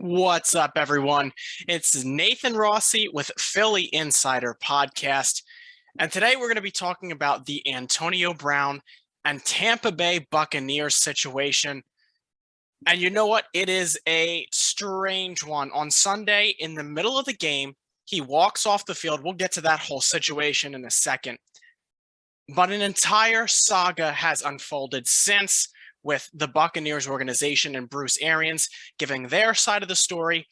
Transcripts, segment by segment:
What's up, everyone? It's Nathan Rossi with Philly Insider Podcast. And today we're going to be talking about the Antonio Brown and Tampa Bay Buccaneers situation. And you know what? It is a strange one. On Sunday, in the middle of the game, he walks off the field. We'll get to that whole situation in a second. But an entire saga has unfolded since, with the Buccaneers organization and Bruce Arians giving their side of the story,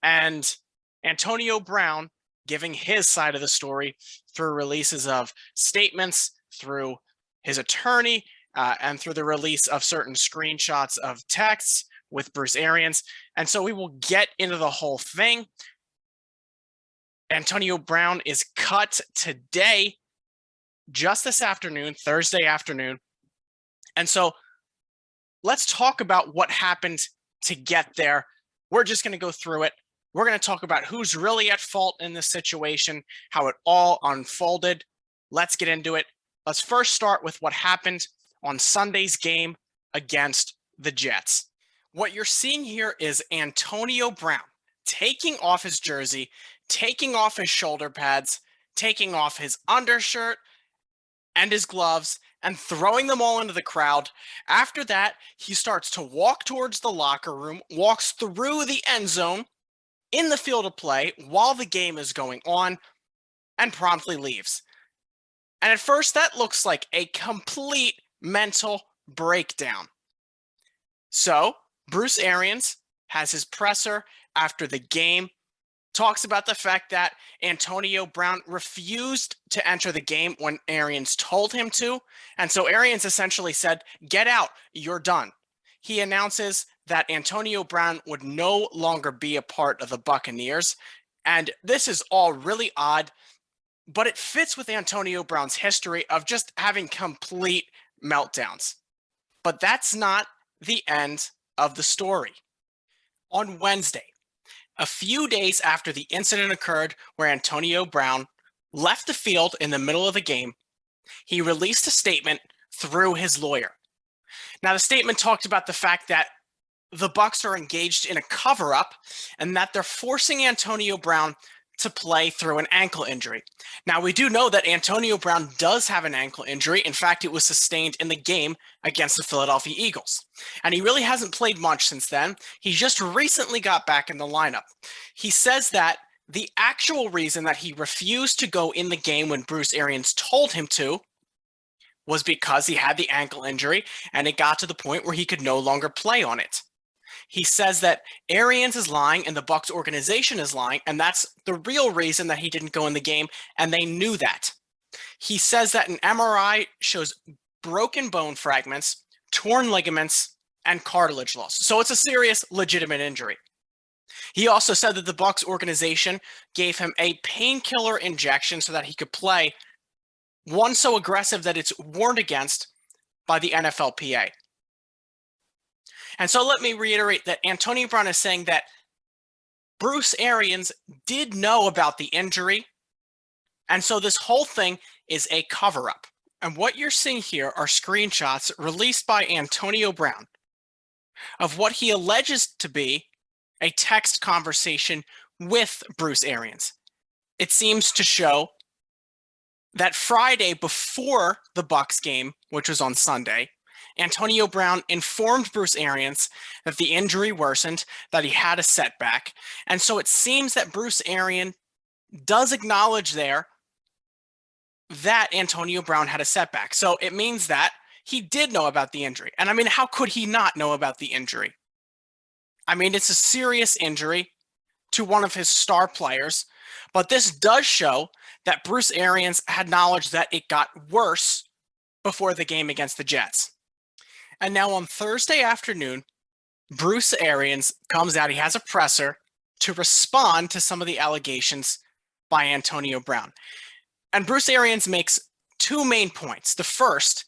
and Antonio Brown giving his side of the story through releases of statements, through his attorney, and through the release of certain screenshots of texts with Bruce Arians. And so we will get into the whole thing. Antonio Brown is cut today, just this afternoon, Thursday afternoon. And so let's talk about what happened to get there. We're just going to go through it. We're going to talk about who's really at fault in this situation, how it all unfolded. Let's get into it. Let's first start with what happened on Sunday's game against the Jets. What you're seeing here is Antonio Brown taking off his jersey, taking off his shoulder pads, taking off his undershirt and his gloves, and throwing them all into the crowd. After that, he starts to walk towards the locker room, walks through the end zone in the field of play while the game is going on, and promptly leaves. And at first, that looks like a complete mental breakdown. So, Bruce Arians has his presser after the game, talks about the fact that Antonio Brown refused to enter the game when Arians told him to. And so Arians essentially said, "Get out, you're done." He announces that Antonio Brown would no longer be a part of the Buccaneers. And this is all really odd, but it fits with Antonio Brown's history of just having complete meltdowns. But that's not the end of the story. On Wednesday, a few days after the incident occurred where Antonio Brown left the field in the middle of the game, he released a statement through his lawyer. Now, the statement talked about the fact that the Bucs are engaged in a cover-up and that they're forcing Antonio Brown to play through an ankle injury. Now, we do know that Antonio Brown does have an ankle injury. In fact, it was sustained in the game against the Philadelphia Eagles. And he really hasn't played much since then. He just recently got back in the lineup. He says that the actual reason that he refused to go in the game when Bruce Arians told him to was because he had the ankle injury and it got to the point where he could no longer play on it. He says that Arians is lying and the Bucs organization is lying, and that's the real reason that he didn't go in the game, and they knew that. He says that an MRI shows broken bone fragments, torn ligaments, and cartilage loss. So it's a serious, legitimate injury. He also said that the Bucs organization gave him a painkiller injection so that he could play, one so aggressive that it's warned against by the NFLPA. And so let me reiterate that Antonio Brown is saying that Bruce Arians did know about the injury, and so this whole thing is a cover-up. And what you're seeing here are screenshots released by Antonio Brown of what he alleges to be a text conversation with Bruce Arians. It seems to show that Friday before the Bucs game, which was on Sunday, Antonio Brown informed Bruce Arians that the injury worsened, that he had a setback. And so it seems that Bruce Arians does acknowledge there that Antonio Brown had a setback. So it means that he did know about the injury. And I mean, how could he not know about the injury? I mean, it's a serious injury to one of his star players, but this does show that Bruce Arians had knowledge that it got worse before the game against the Jets. And now on Thursday afternoon, Bruce Arians comes out. He has a presser to respond to some of the allegations by Antonio Brown. And Bruce Arians makes two main points. The first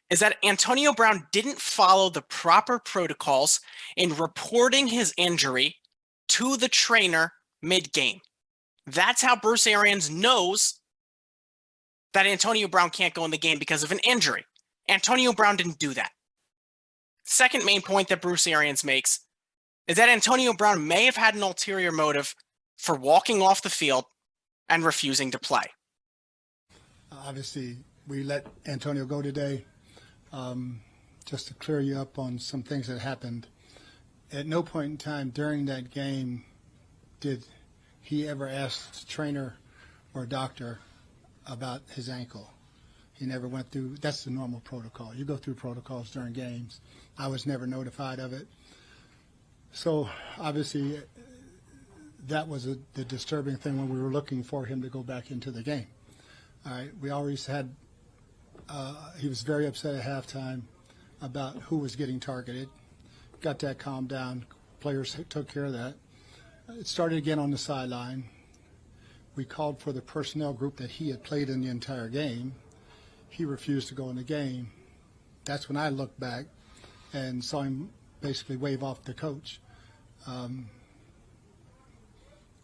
is that Antonio Brown didn't follow the proper protocols in reporting his injury to the trainer mid-game. That's how Bruce Arians knows that Antonio Brown can't go in the game because of an injury. Antonio Brown didn't do that. Second main point that Bruce Arians makes is that Antonio Brown may have had an ulterior motive for walking off the field and refusing to play. Obviously, we let Antonio go today. Just to clear you up on some things that happened, at no point in time during that game did he ever ask the trainer or doctor about his ankle. He never went through. That's the normal protocol. You go through protocols during games. I was never notified of it. So obviously that was the disturbing thing when we were looking for him to go back into the game. All right, we always had, he was very upset at halftime about who was getting targeted. Got that calmed down. Players took care of that. It started again on the sideline. We called for the personnel group that he had played in the entire game. He refused to go in the game. That's when I looked back and saw him basically wave off the coach.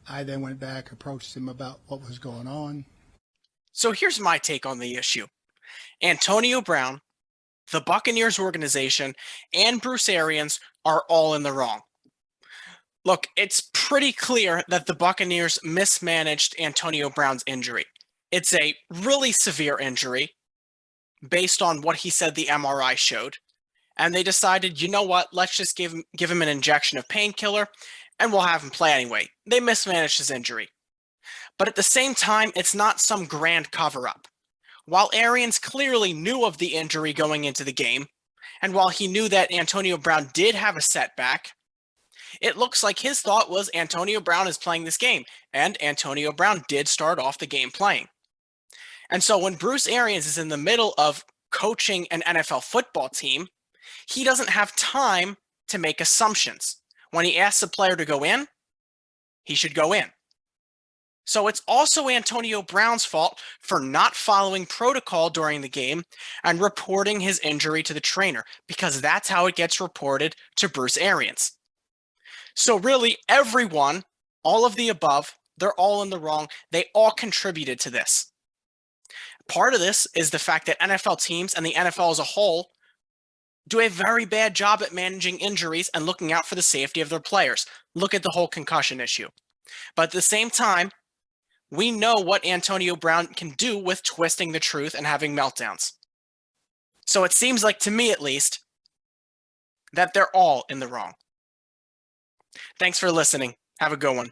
I then went back, approached him about what was going on. So here's my take on the issue. Antonio Brown, the Buccaneers organization, and Bruce Arians are all in the wrong. Look, it's pretty clear that the Buccaneers mismanaged Antonio Brown's injury. It's a really severe injury based on what he said the MRI showed. And they decided, you know what, let's just give him an injection of painkiller and we'll have him play anyway. They mismanaged his injury. But at the same time, it's not some grand cover-up. While Arians clearly knew of the injury going into the game, and while he knew that Antonio Brown did have a setback, it looks like his thought was Antonio Brown is playing this game, and Antonio Brown did start off the game playing. And so when Bruce Arians is in the middle of coaching an NFL football team, he doesn't have time to make assumptions. When he asks a player to go in, he should go in. So it's also Antonio Brown's fault for not following protocol during the game and reporting his injury to the trainer, because that's how it gets reported to Bruce Arians. So really, everyone, all of the above, they're all in the wrong. They all contributed to this. Part of this is the fact that NFL teams and the NFL as a whole do a very bad job at managing injuries and looking out for the safety of their players. Look at the whole concussion issue. But at the same time, we know what Antonio Brown can do with twisting the truth and having meltdowns. So it seems like, to me at least, that they're all in the wrong. Thanks for listening. Have a good one.